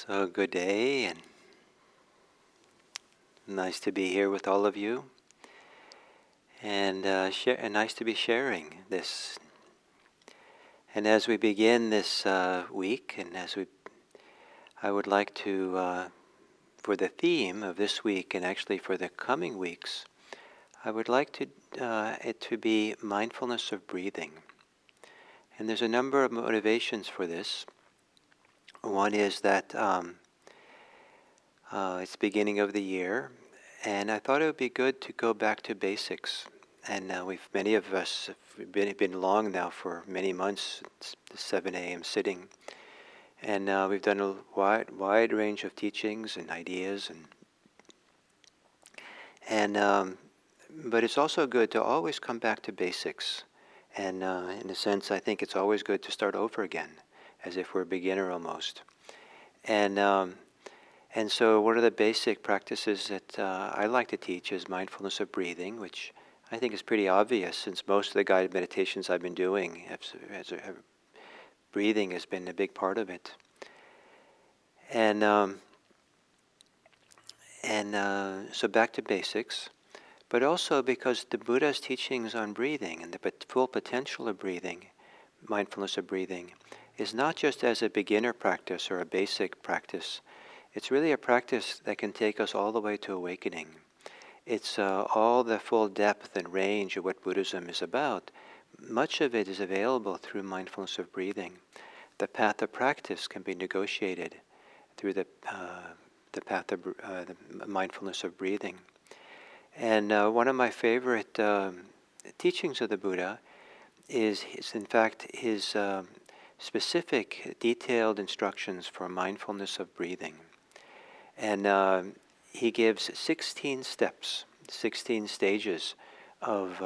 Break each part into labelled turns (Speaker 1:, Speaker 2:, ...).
Speaker 1: So good day, and nice to be here with all of you, and nice to be sharing this. And as we begin this week, I would like to, for the theme of this week, and actually for the coming weeks, I would like it to be mindfulness of breathing. And there's a number of motivations for this. One is that it's the beginning of the year, and I thought it would be good to go back to basics. And many of us have been long now for many months, the 7 a.m. sitting, and we've done a wide range of teachings and ideas, but it's also good to always come back to basics. And in a sense, I think it's always good to start over again, as if we're a beginner almost. And so one of the basic practices that I like to teach is mindfulness of breathing, which I think is pretty obvious since most of the guided meditations I've been doing, breathing has been a big part of it. So back to basics, but also because the Buddha's teachings on breathing and the full potential of breathing, mindfulness of breathing, is not just as a beginner practice or a basic practice. It's really a practice that can take us all the way to awakening. It's all the full depth and range of what Buddhism is about. Much of it is available through mindfulness of breathing. The path of practice can be negotiated through the path of the mindfulness of breathing. And one of my favorite teachings of the Buddha is in fact his specific, detailed instructions for mindfulness of breathing. And he gives 16 steps, 16 stages of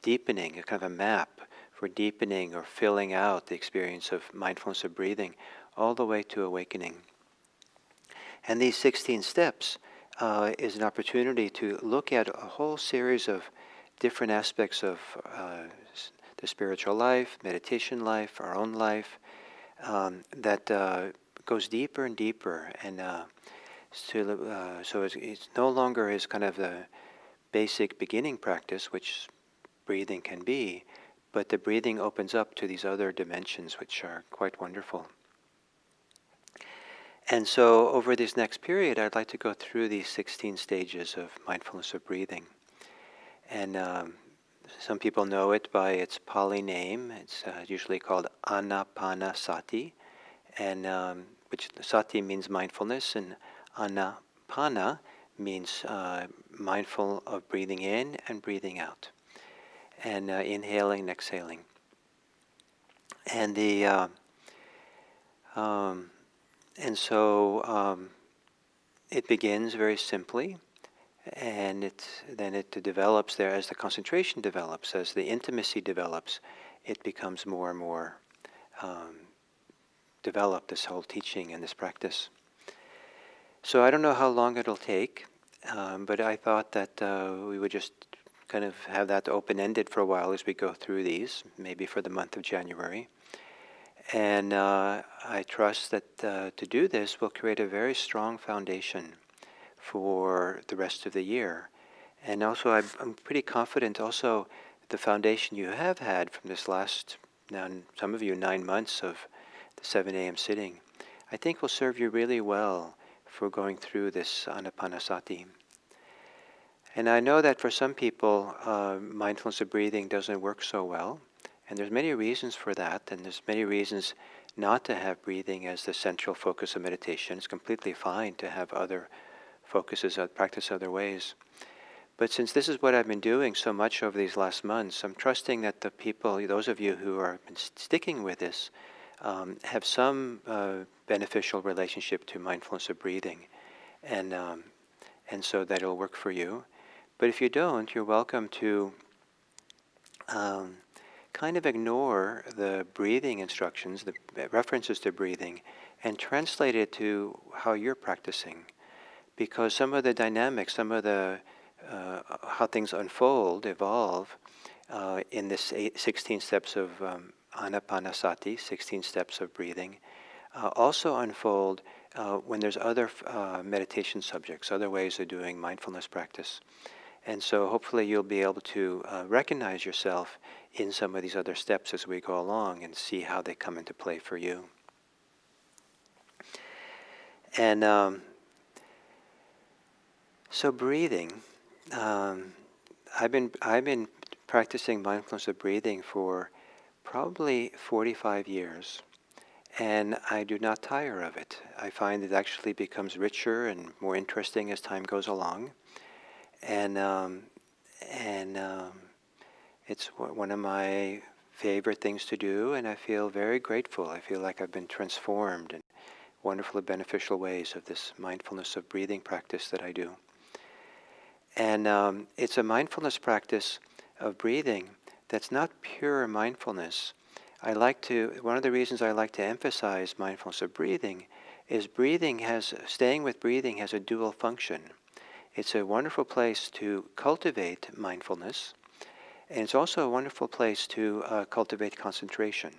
Speaker 1: deepening, a kind of a map for deepening or filling out the experience of mindfulness of breathing all the way to awakening. And these 16 steps is an opportunity to look at a whole series of different aspects of the spiritual life, meditation life, our own life, that goes deeper and deeper. And so it's no longer is kind of the basic beginning practice, which breathing can be, but the breathing opens up to these other dimensions, which are quite wonderful. And so over this next period, I'd like to go through these 16 stages of mindfulness of breathing. And some people know it by its Pali name. It's usually called Anapanasati, and which sati means mindfulness, and Anapana means mindful of breathing in and breathing out, and inhaling and exhaling. And so it begins very simply, and then it develops there as the concentration develops, as the intimacy develops, it becomes more and more developed, this whole teaching and this practice. So I don't know how long it'll take, but I thought that we would just kind of have that open-ended for a while as we go through these, maybe for the month of January. And I trust that to do this will create a very strong foundation for the rest of the year. And also I'm pretty confident also the foundation you have had from this last, now some of you, 9 months of the 7 a.m. sitting, I think will serve you really well for going through this Anapanasati. And I know that for some people, mindfulness of breathing doesn't work so well, and there's many reasons for that, and there's many reasons not to have breathing as the central focus of meditation. It's completely fine to have other focuses, practice other ways. But since this is what I've been doing so much over these last months, I'm trusting that the people, those of you who are sticking with this, have some beneficial relationship to mindfulness of breathing, and so that it'll work for you. But if you don't, you're welcome to kind of ignore the breathing instructions, the references to breathing, and translate it to how you're practicing. Because some of the dynamics, some of the how things unfold, evolve in this 16 steps of Anapanasati, 16 steps of breathing, also unfold when there's other meditation subjects, other ways of doing mindfulness practice. And so hopefully you'll be able to recognize yourself in some of these other steps as we go along and see how they come into play for you. And so breathing, I've been practicing mindfulness of breathing for probably 45 years, and I do not tire of it. I find it actually becomes richer and more interesting as time goes along, and it's one of my favorite things to do, and I feel very grateful. I feel like I've been transformed in wonderful, beneficial ways of this mindfulness of breathing practice that I do. And it's a mindfulness practice of breathing that's not pure mindfulness. One of the reasons I like to emphasize mindfulness of breathing is staying with breathing has a dual function. It's a wonderful place to cultivate mindfulness, and it's also a wonderful place to cultivate concentration.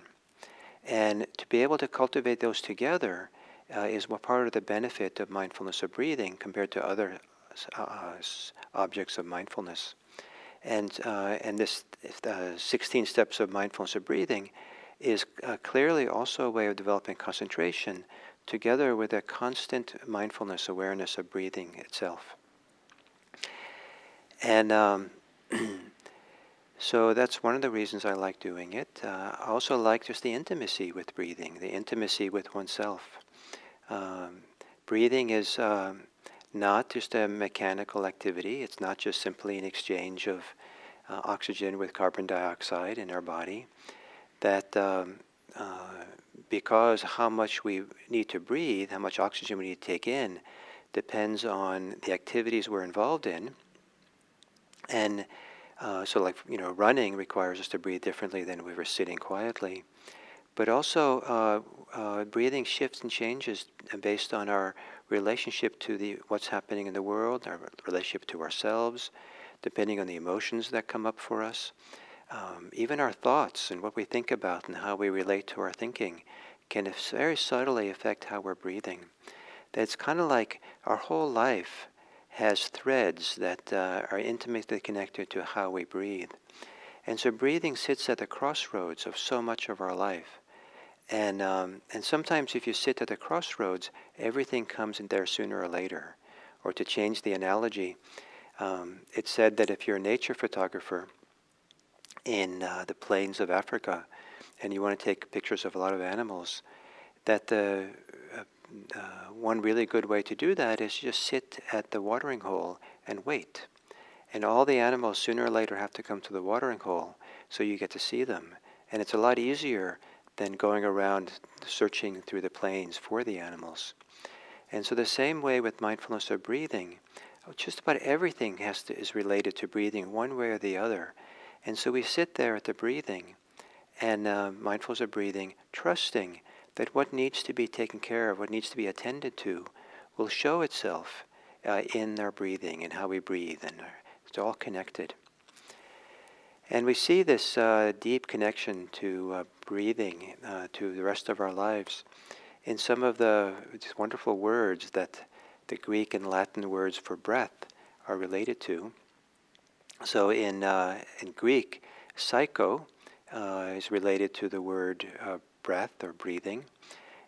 Speaker 1: And to be able to cultivate those together is part of the benefit of mindfulness of breathing compared to other objects of mindfulness. And this 16 steps of mindfulness of breathing is clearly also a way of developing concentration together with a constant mindfulness awareness of breathing itself. And so that's one of the reasons I like doing it. I also like just the intimacy with breathing, the intimacy with oneself. Breathing is not just a mechanical activity. It's not just simply an exchange of oxygen with carbon dioxide in our body. That because how much we need to breathe, how much oxygen we need to take in, depends on the activities we're involved in. And so running requires us to breathe differently than if we were sitting quietly. But also breathing shifts and changes based on our relationship to what's happening in the world, our relationship to ourselves, depending on the emotions that come up for us. Even our thoughts and what we think about and how we relate to our thinking can very subtly affect how we're breathing. That's kind of like our whole life has threads that are intimately connected to how we breathe. And so breathing sits at the crossroads of so much of our life. And sometimes if you sit at the crossroads, everything comes in there sooner or later. Or to change the analogy, it's said that if you're a nature photographer in the plains of Africa and you want to take pictures of a lot of animals, that the one really good way to do that is just sit at the watering hole and wait. And all the animals sooner or later have to come to the watering hole so you get to see them. And it's a lot easier than going around searching through the plains for the animals. And so the same way with mindfulness of breathing, just about everything is related to breathing one way or the other. And so we sit there at the breathing and mindfulness of breathing, trusting that what needs to be taken care of, what needs to be attended to, will show itself in our breathing and how we breathe. And it's all connected. And we see this deep connection to breathing, to the rest of our lives, in some of the wonderful words that the Greek and Latin words for breath are related to. So in Greek, psycho is related to the word breath or breathing.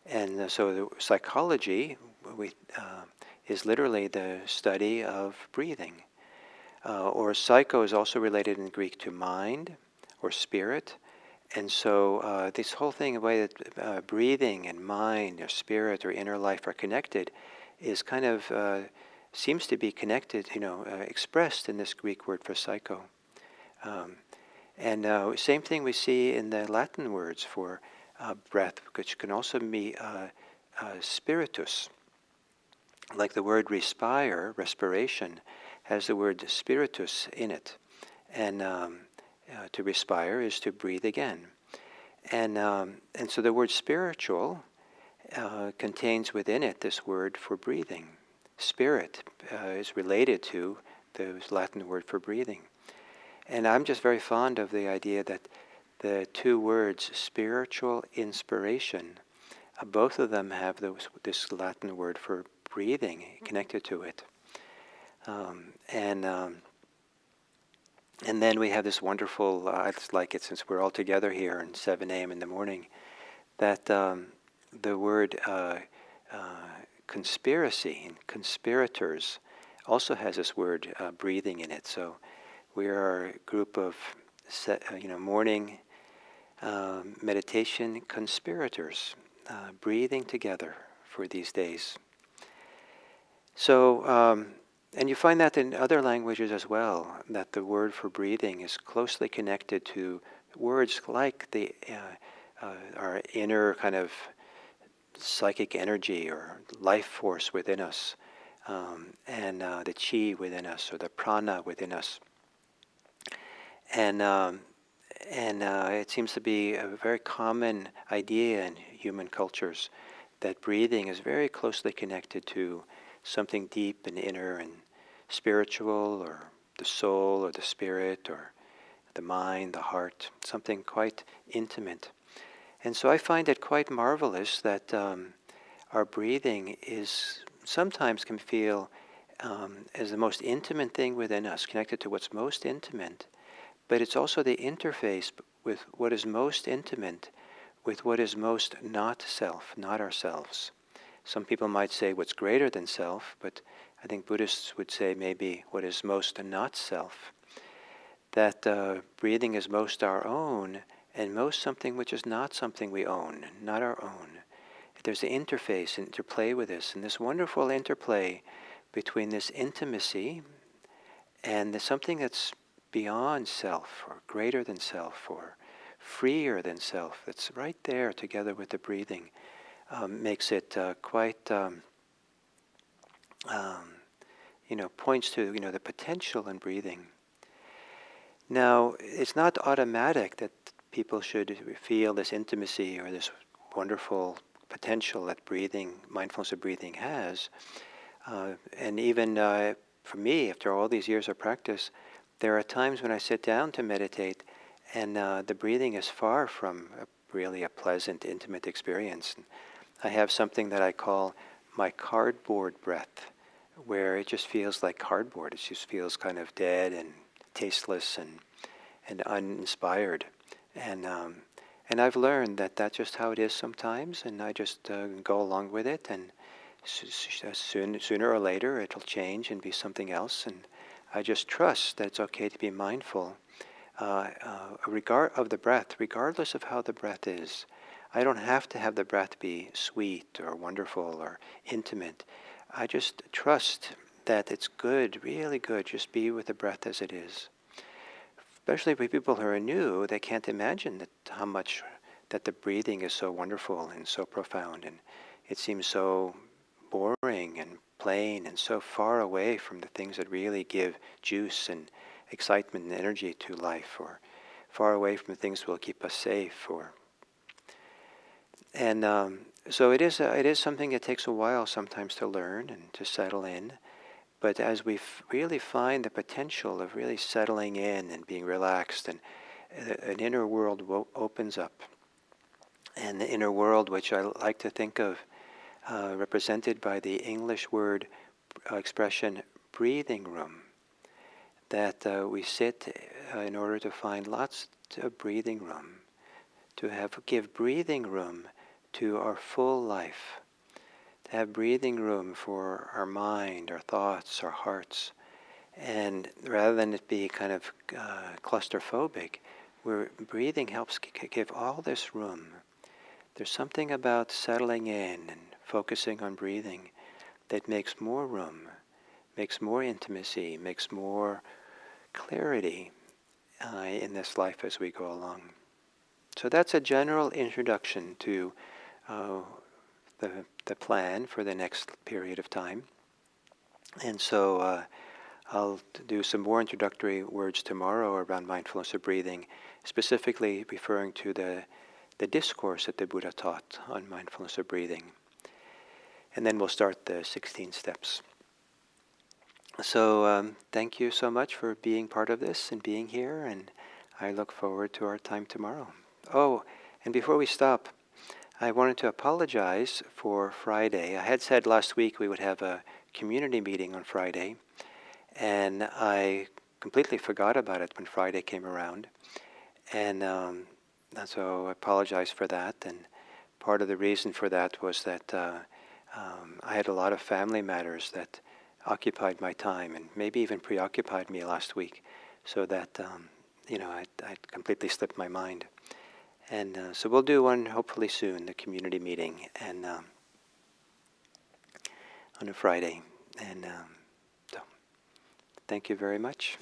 Speaker 1: And so the psychology is literally the study of breathing. Or psycho is also related in Greek to mind or spirit. And so this whole thing, the way that breathing and mind or spirit or inner life are connected is kind of, seems to be connected, expressed in this Greek word for psycho. And same thing we see in the Latin words for breath, which can also be spiritus. Like the word respire, respiration, has the word spiritus in it. And to respire is to breathe again. And so the word spiritual contains within it this word for breathing. Spirit is related to the Latin word for breathing. And I'm just very fond of the idea that the two words, spiritual inspiration, both of them have this Latin word for breathing connected to it. Um, and um, and then we have this wonderful, it's like it since we're all together here in 7 a.m. in the morning, that the word conspiracy and conspirators also has this word breathing in it. So we are a group of morning meditation conspirators, breathing together for these days. So, and you find that in other languages as well, that the word for breathing is closely connected to words like our inner kind of psychic energy or life force within us, and the chi within us or the prana within us. And it seems to be a very common idea in human cultures that breathing is very closely connected to something deep and inner and spiritual, or the soul or the spirit or the mind, the heart, something quite intimate. And so I find it quite marvelous that our breathing sometimes can feel as the most intimate thing within us, connected to what's most intimate, but it's also the interface with what is most intimate, with what is most not self, not ourselves. Some people might say what's greater than self, but I think Buddhists would say maybe what is most not self. That breathing is most our own, and most something which is not something we own, not our own. There's an interface, interplay with this, and this wonderful interplay between this intimacy and something that's beyond self, or greater than self, or freer than self, that's right there together with the breathing, makes it quite, points to, the potential in breathing. Now, it's not automatic that people should feel this intimacy or this wonderful potential that breathing, mindfulness of breathing has. And even for me, after all these years of practice, there are times when I sit down to meditate and the breathing is far from really a pleasant, intimate experience. I have something that I call my cardboard breath, where it just feels like cardboard. It just feels kind of dead and tasteless and uninspired. And I've learned that that's just how it is sometimes, and I just go along with it, and sooner or later it'll change and be something else. And I just trust that it's okay to be mindful of the breath, regardless of how the breath is. I don't have to have the breath be sweet or wonderful or intimate. I just trust that it's good, really good, just be with the breath as it is. Especially for people who are new, they can't imagine how much that the breathing is so wonderful and so profound, and it seems so boring and plain and so far away from the things that really give juice and excitement and energy to life, or far away from the things that will keep us safe. So it is something that takes a while sometimes to learn and to settle in. But as we really find the potential of really settling in and being relaxed, and an inner world opens up. And the inner world, which I like to think of represented by the English word expression breathing room, that we sit in order to find lots of breathing room, to give breathing room to our full life, to have breathing room for our mind, our thoughts, our hearts. And rather than it be kind of claustrophobic, where breathing helps give all this room. There's something about settling in and focusing on breathing that makes more room, makes more intimacy, makes more clarity in this life as we go along. So that's a general introduction to the plan for the next period of time. And so I'll do some more introductory words tomorrow around mindfulness of breathing, specifically referring to the discourse that the Buddha taught on mindfulness of breathing. And then we'll start the 16 steps. So thank you so much for being part of this and being here, and I look forward to our time tomorrow. Oh, and before we stop, I wanted to apologize for Friday. I had said last week we would have a community meeting on Friday, and I completely forgot about it when Friday came around. And so I apologize for that. And part of the reason for that was that I had a lot of family matters that occupied my time and maybe even preoccupied me last week, so that I'd completely slipped my mind. And so we'll do one hopefully soon, the community meeting, and on a Friday. And so thank you very much.